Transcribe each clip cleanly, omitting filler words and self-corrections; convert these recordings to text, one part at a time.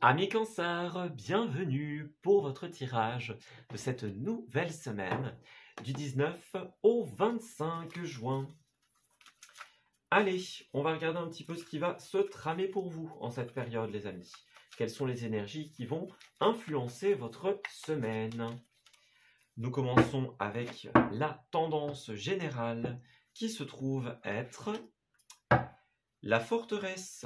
Amis Cancer, bienvenue pour votre tirage de cette nouvelle semaine du 19 au 25 juin. Allez, on va regarder un petit peu ce qui va se tramer pour vous en cette période, les amis. Quelles sont les énergies qui vont influencer votre semaine? Nous commençons avec la tendance générale qui se trouve être la forteresse,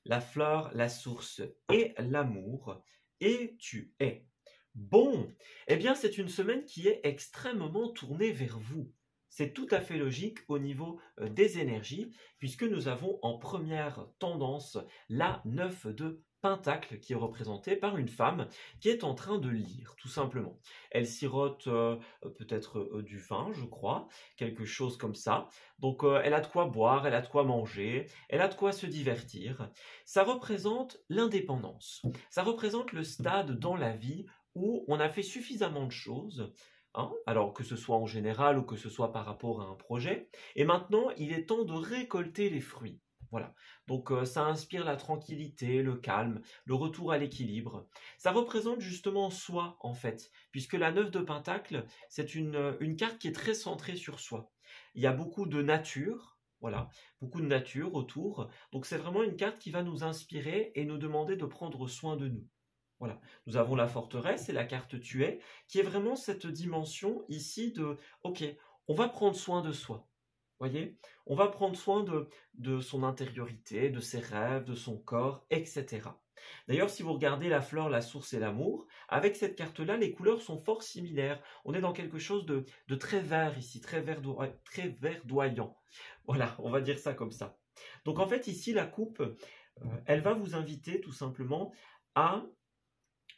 la fleur, la source et l'amour, et tu es. Bon, eh bien c'est une semaine qui est extrêmement tournée vers vous. C'est tout à fait logique au niveau des énergies, puisque nous avons en première tendance la 9 de Pentacle qui est représentée par une femme qui est en train de lire, tout simplement. Elle sirote peut-être du vin, je crois, quelque chose comme ça. Donc elle a de quoi boire, elle a de quoi manger, elle a de quoi se divertir. Ça représente l'indépendance. Ça représente le stade dans la vie où on a fait suffisamment de choses, hein, alors que ce soit en général ou que ce soit par rapport à un projet, et maintenant il est temps de récolter les fruits. Voilà, donc ça inspire la tranquillité, le calme, le retour à l'équilibre. Ça représente justement soi en fait, puisque la 9 de Pentacle, c'est une carte qui est très centrée sur soi. Il y a beaucoup de nature, voilà, beaucoup de nature autour, donc c'est vraiment une carte qui va nous inspirer et nous demander de prendre soin de nous. Voilà, nous avons la forteresse et la carte tu es, qui est vraiment cette dimension ici de, ok, on va prendre soin de soi. Voyez, on va prendre soin de son intériorité, de ses rêves, de son corps, etc. D'ailleurs, si vous regardez la fleur, la source et l'amour, avec cette carte-là, les couleurs sont fort similaires. On est dans quelque chose de très vert ici, très verdoyant. Voilà, on va dire ça comme ça. Donc en fait, ici, la coupe, elle va vous inviter tout simplement à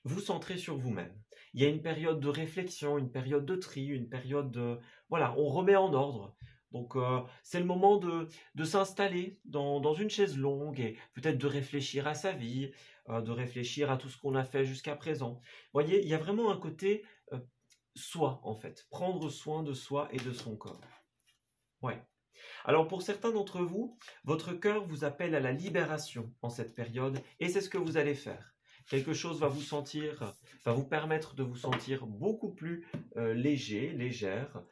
vous centrer sur vous-même. Il y a une période de réflexion, une période de tri, une période de... Voilà, on remet en ordre. Donc c'est le moment de s'installer dans une chaise longue et peut-être de réfléchir à sa vie, de réfléchir à tout ce qu'on a fait jusqu'à présent. Vous voyez, il y a vraiment un côté soi en fait, prendre soin de soi et de son corps. Ouais. Alors pour certains d'entre vous, votre cœur vous appelle à la libération en cette période et c'est ce que vous allez faire. Quelque chose va vous permettre de vous sentir beaucoup plus léger, légère,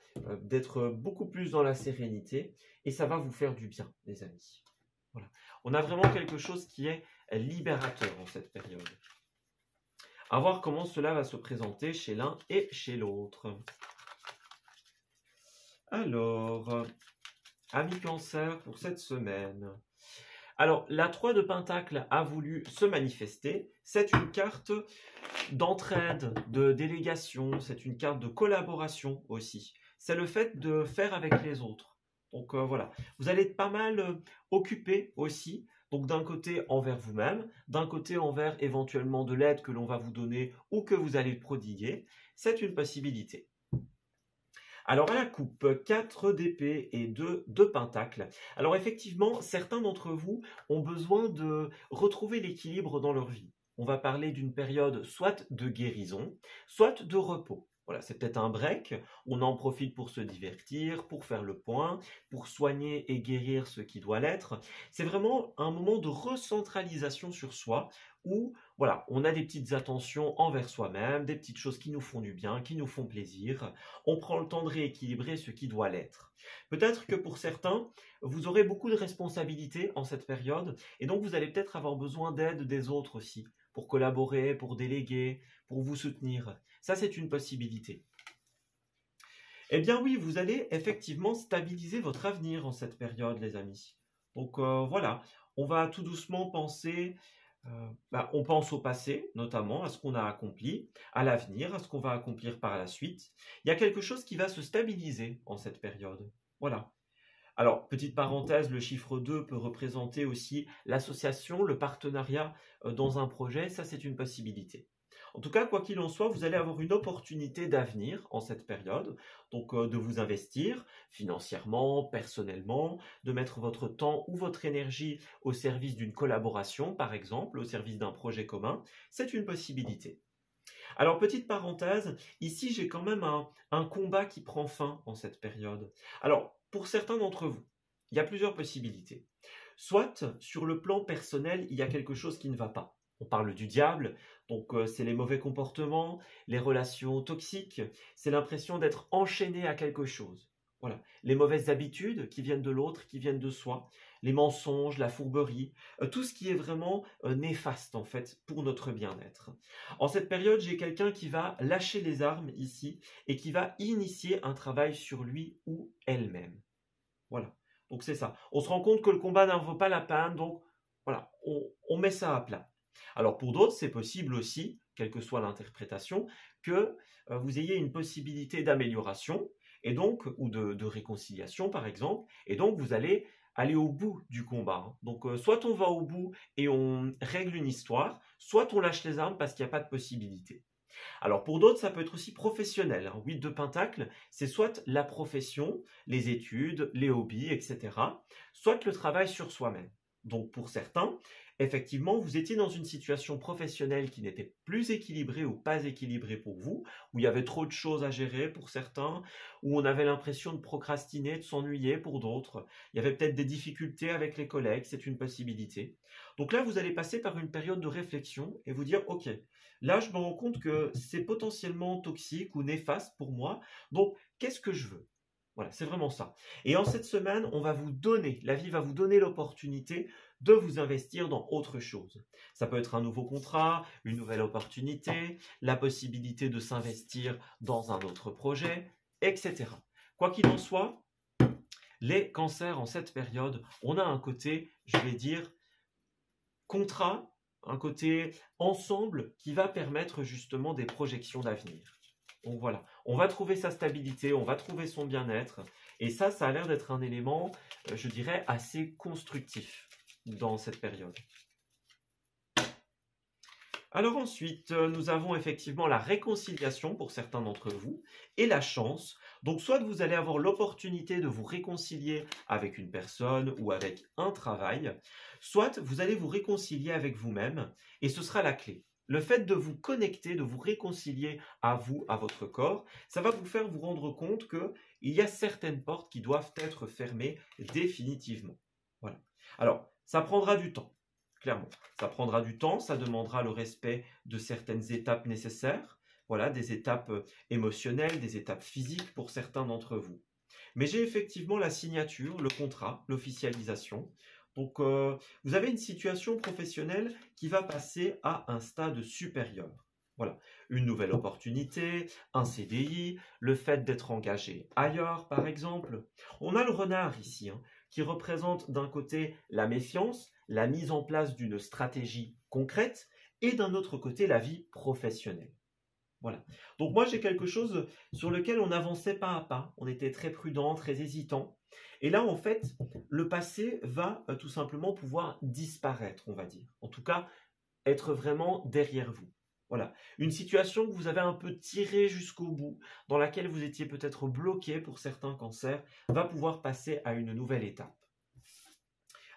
d'être beaucoup plus dans la sérénité et ça va vous faire du bien, les amis. Voilà. On a vraiment quelque chose qui est libérateur en cette période. À voir comment cela va se présenter chez l'un et chez l'autre. Alors, amis Cancer pour cette semaine. Alors, la 3 de Pentacle a voulu se manifester. C'est une carte d'entraide, de délégation, c'est une carte de collaboration aussi. C'est le fait de faire avec les autres. Donc voilà, vous allez être pas mal occupé aussi. Donc d'un côté envers vous-même, d'un côté envers éventuellement de l'aide que l'on va vous donner ou que vous allez prodiguer. C'est une possibilité. Alors à la coupe, 4 d'épée et 2 de pentacle. Alors effectivement, certains d'entre vous ont besoin de retrouver l'équilibre dans leur vie. On va parler d'une période soit de guérison, soit de repos. Voilà, c'est peut-être un break, on en profite pour se divertir, pour faire le point, pour soigner et guérir ce qui doit l'être. C'est vraiment un moment de recentralisation sur soi où voilà, on a des petites attentions envers soi-même, des petites choses qui nous font du bien, qui nous font plaisir. On prend le temps de rééquilibrer ce qui doit l'être. Peut-être que pour certains, vous aurez beaucoup de responsabilités en cette période et donc vous allez peut-être avoir besoin d'aide des autres aussi, pour collaborer, pour déléguer, pour vous soutenir. Ça, c'est une possibilité. Eh bien oui, vous allez effectivement stabiliser votre avenir en cette période, les amis. Donc voilà, on va tout doucement penser... on pense au passé, notamment à ce qu'on a accompli, à l'avenir, à ce qu'on va accomplir par la suite. Il y a quelque chose qui va se stabiliser en cette période. Voilà. Alors, petite parenthèse, le chiffre 2 peut représenter aussi l'association, le partenariat dans un projet. Ça, c'est une possibilité. En tout cas, quoi qu'il en soit, vous allez avoir une opportunité d'avenir en cette période, donc de vous investir financièrement, personnellement, de mettre votre temps ou votre énergie au service d'une collaboration, par exemple, au service d'un projet commun, c'est une possibilité. Alors, petite parenthèse, ici j'ai quand même un combat qui prend fin en cette période. Alors, pour certains d'entre vous, il y a plusieurs possibilités. Soit, sur le plan personnel, il y a quelque chose qui ne va pas. On parle du diable, donc c'est les mauvais comportements, les relations toxiques, c'est l'impression d'être enchaîné à quelque chose. Voilà, les mauvaises habitudes qui viennent de l'autre, qui viennent de soi, les mensonges, la fourberie, tout ce qui est vraiment néfaste en fait pour notre bien-être. En cette période, j'ai quelqu'un qui va lâcher les armes ici et qui va initier un travail sur lui ou elle-même. Voilà, donc c'est ça. On se rend compte que le combat n'en vaut pas la peine, donc voilà, on met ça à plat. Alors pour d'autres, c'est possible aussi, quelle que soit l'interprétation, que vous ayez une possibilité d'amélioration et donc ou de réconciliation par exemple, et donc vous allez aller au bout du combat. Hein. Donc soit on va au bout et on règle une histoire, soit on lâche les armes parce qu'il n'y a pas de possibilité. Alors pour d'autres, ça peut être aussi professionnel. Hein. 8 de Pentacle, c'est soit la profession, les études, les hobbies, etc., soit le travail sur soi-même. Donc pour certains, effectivement, vous étiez dans une situation professionnelle qui n'était plus équilibrée ou pas équilibrée pour vous, où il y avait trop de choses à gérer pour certains, où on avait l'impression de procrastiner, de s'ennuyer pour d'autres. Il y avait peut-être des difficultés avec les collègues, c'est une possibilité. Donc là, vous allez passer par une période de réflexion et vous dire, ok, là, je me rends compte que c'est potentiellement toxique ou néfaste pour moi, donc qu'est-ce que je veux? Voilà, c'est vraiment ça. Et en cette semaine, on va vous donner, la vie va vous donner l'opportunité de vous investir dans autre chose. Ça peut être un nouveau contrat, une nouvelle opportunité, la possibilité de s'investir dans un autre projet, etc. Quoi qu'il en soit, les cancers en cette période, on a un côté, je vais dire, contrat, un côté ensemble qui va permettre justement des projections d'avenir. Donc voilà, on va trouver sa stabilité, on va trouver son bien-être. Et ça a l'air d'être un élément, je dirais, assez constructif dans cette période. Alors ensuite, nous avons effectivement la réconciliation pour certains d'entre vous et la chance. Donc soit vous allez avoir l'opportunité de vous réconcilier avec une personne ou avec un travail, soit vous allez vous réconcilier avec vous-même et ce sera la clé. Le fait de vous connecter, de vous réconcilier à vous, à votre corps, ça va vous faire vous rendre compte qu'il y a certaines portes qui doivent être fermées définitivement. Voilà. Alors, ça prendra du temps, clairement. Ça prendra du temps, ça demandera le respect de certaines étapes nécessaires, voilà, des étapes émotionnelles, des étapes physiques pour certains d'entre vous. Mais j'ai effectivement la signature, le contrat, l'officialisation. Donc, vous avez une situation professionnelle qui va passer à un stade supérieur. Voilà, une nouvelle opportunité, un CDI, le fait d'être engagé ailleurs, par exemple. On a le renard ici, hein, qui représente d'un côté la méfiance, la mise en place d'une stratégie concrète, et d'un autre côté la vie professionnelle. Voilà. Donc moi j'ai quelque chose sur lequel on avançait pas à pas, on était très prudent, très hésitant. Et là en fait, le passé va tout simplement pouvoir disparaître, on va dire. En tout cas, être vraiment derrière vous. Voilà. Une situation que vous avez un peu tirée jusqu'au bout, dans laquelle vous étiez peut-être bloqué pour certains cancers, va pouvoir passer à une nouvelle étape.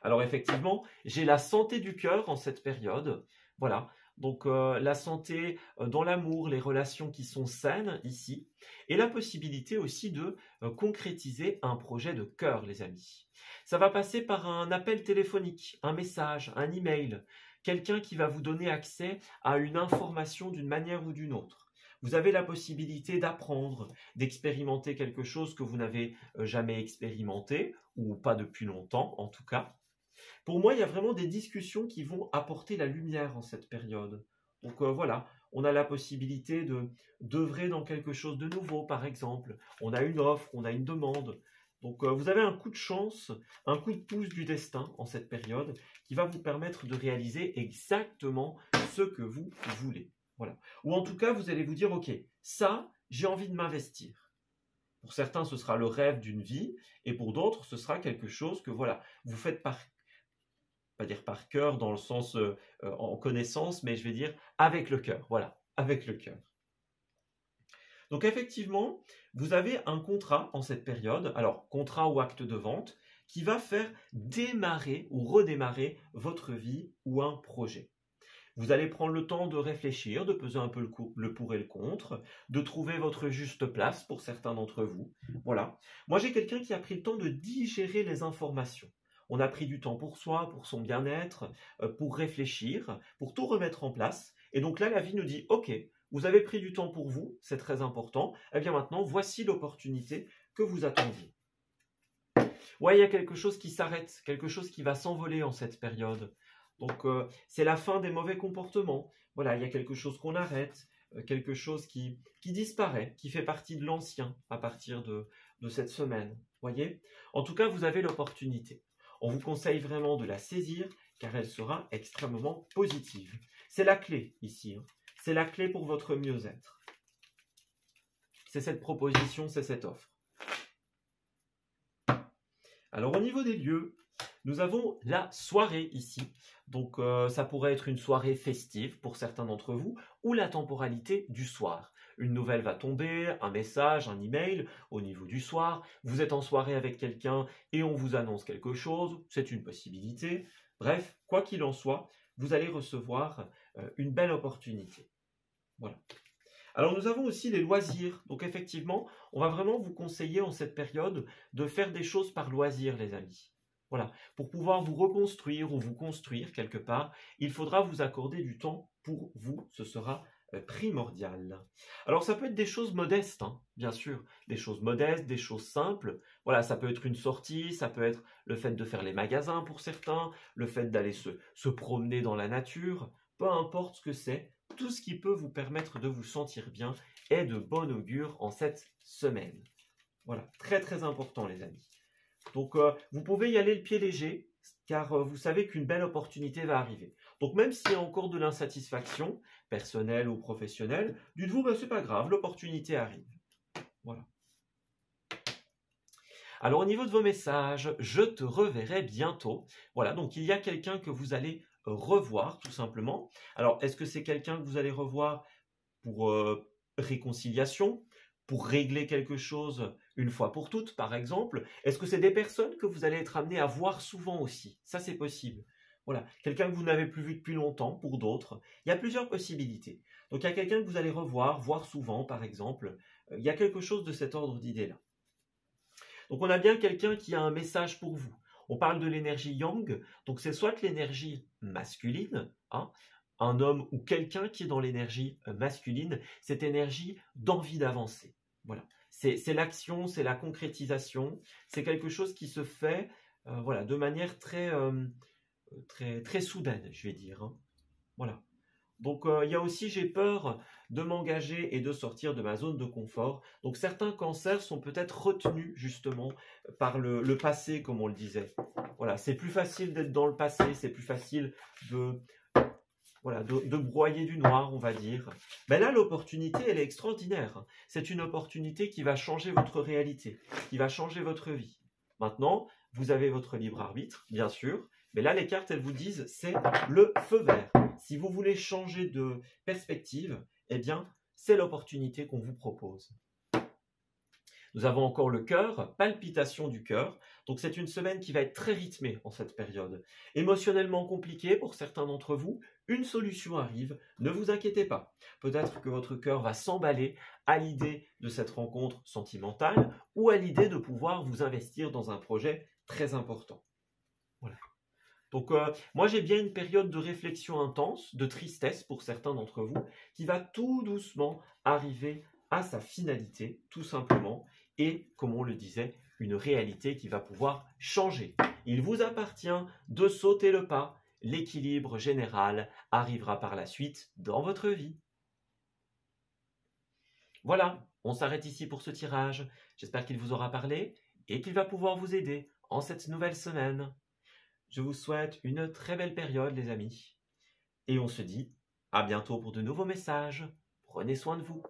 Alors effectivement, j'ai la santé du cœur en cette période. Voilà. Donc la santé dans l'amour, les relations qui sont saines ici, et la possibilité aussi de concrétiser un projet de cœur, les amis. Ça va passer par un appel téléphonique, un message, un email, quelqu'un qui va vous donner accès à une information d'une manière ou d'une autre. Vous avez la possibilité d'apprendre, d'expérimenter quelque chose que vous n'avez jamais expérimenté, ou pas depuis longtemps en tout cas. Pour moi, il y a vraiment des discussions qui vont apporter la lumière en cette période. Donc voilà, on a la possibilité d'œuvrer dans quelque chose de nouveau, par exemple. On a une offre, on a une demande. Donc vous avez un coup de chance, un coup de pouce du destin en cette période qui va vous permettre de réaliser exactement ce que vous voulez. Voilà. Ou en tout cas, vous allez vous dire, ok, ça, j'ai envie de m'investir. Pour certains, ce sera le rêve d'une vie, et pour d'autres, ce sera quelque chose que voilà, vous faites pas dire par cœur dans le sens en connaissance, mais je vais dire avec le cœur. Voilà, avec le cœur. Donc effectivement, vous avez un contrat en cette période, alors contrat ou acte de vente, qui va faire démarrer ou redémarrer votre vie ou un projet. Vous allez prendre le temps de réfléchir, de peser un peu le pour et le contre, de trouver votre juste place pour certains d'entre vous. Voilà. Moi, j'ai quelqu'un qui a pris le temps de digérer les informations. on a pris du temps pour soi, pour son bien-être, pour réfléchir, pour tout remettre en place. Et donc là, la vie nous dit, ok, vous avez pris du temps pour vous, c'est très important. Eh bien maintenant, voici l'opportunité que vous attendiez. Ouais, il y a quelque chose qui s'arrête, quelque chose qui va s'envoler en cette période. Donc, c'est la fin des mauvais comportements. Voilà, il y a quelque chose qu'on arrête, quelque chose qui disparaît, qui fait partie de l'ancien à partir de cette semaine. Voyez? En tout cas, vous avez l'opportunité. On vous conseille vraiment de la saisir, car elle sera extrêmement positive. C'est la clé ici. Hein. C'est la clé pour votre mieux-être. C'est cette proposition, c'est cette offre. Alors au niveau des lieux, nous avons la soirée ici. Donc ça pourrait être une soirée festive pour certains d'entre vous, ou la temporalité du soir. Une nouvelle va tomber, un message, un email au niveau du soir. Vous êtes en soirée avec quelqu'un et on vous annonce quelque chose, c'est une possibilité. Bref, quoi qu'il en soit, vous allez recevoir une belle opportunité. Voilà. Alors nous avons aussi les loisirs. Donc effectivement, on va vraiment vous conseiller en cette période de faire des choses par loisir, les amis. Voilà, pour pouvoir vous reconstruire ou vous construire quelque part, il faudra vous accorder du temps pour vous, ce sera primordial. Alors ça peut être des choses modestes, hein, bien sûr, des choses modestes, des choses simples. Voilà, ça peut être une sortie, ça peut être le fait de faire les magasins pour certains, le fait d'aller se promener dans la nature, peu importe ce que c'est, tout ce qui peut vous permettre de vous sentir bien est de bon augure en cette semaine. Voilà, très très important les amis. Donc vous pouvez y aller le pied léger, car vous savez qu'une belle opportunité va arriver. Donc même s'il y a encore de l'insatisfaction, personnelle ou professionnelle, dites-vous, ben, c'est pas grave, l'opportunité arrive. Voilà. Alors au niveau de vos messages, je te reverrai bientôt. Voilà, donc il y a quelqu'un que vous allez revoir tout simplement. Alors est-ce que c'est quelqu'un que vous allez revoir pour réconciliation, pour régler quelque chose une fois pour toutes, par exemple? Est-ce que c'est des personnes que vous allez être amenés à voir souvent aussi? Ça, c'est possible. Voilà, quelqu'un que vous n'avez plus vu depuis longtemps, pour d'autres. Il y a plusieurs possibilités. Donc, il y a quelqu'un que vous allez revoir, voir souvent, par exemple. Il y a quelque chose de cet ordre d'idée-là. Donc, on a bien quelqu'un qui a un message pour vous. On parle de l'énergie yang, donc c'est soit l'énergie masculine, hein, un homme ou quelqu'un qui est dans l'énergie masculine, cette énergie d'envie d'avancer. Voilà, c'est l'action, c'est la concrétisation, c'est quelque chose qui se fait voilà, de manière très soudaine, je vais dire. Hein. Voilà. Donc il y a aussi j'ai peur de m'engager et de sortir de ma zone de confort. Donc certains cancers sont peut-être retenus justement par le passé, comme on le disait. Voilà, c'est plus facile d'être dans le passé, c'est plus facile de broyer du noir, on va dire. Mais là, l'opportunité, elle est extraordinaire. C'est une opportunité qui va changer votre réalité, qui va changer votre vie. Maintenant, vous avez votre libre arbitre, bien sûr, mais là, les cartes, elles vous disent, c'est le feu vert. Si vous voulez changer de perspective, eh bien, c'est l'opportunité qu'on vous propose. Nous avons encore le cœur, palpitation du cœur. Donc c'est une semaine qui va être très rythmée en cette période. Émotionnellement compliquée pour certains d'entre vous, une solution arrive, ne vous inquiétez pas. Peut-être que votre cœur va s'emballer à l'idée de cette rencontre sentimentale ou à l'idée de pouvoir vous investir dans un projet très important. Voilà. Donc moi j'ai bien une période de réflexion intense, de tristesse pour certains d'entre vous, qui va tout doucement arriver à sa finalité, tout simplement, et comme on le disait, une réalité qui va pouvoir changer. Il vous appartient de sauter le pas, l'équilibre général arrivera par la suite dans votre vie. Voilà, on s'arrête ici pour ce tirage. J'espère qu'il vous aura parlé et qu'il va pouvoir vous aider en cette nouvelle semaine. Je vous souhaite une très belle période, les amis. Et on se dit à bientôt pour de nouveaux messages. Prenez soin de vous.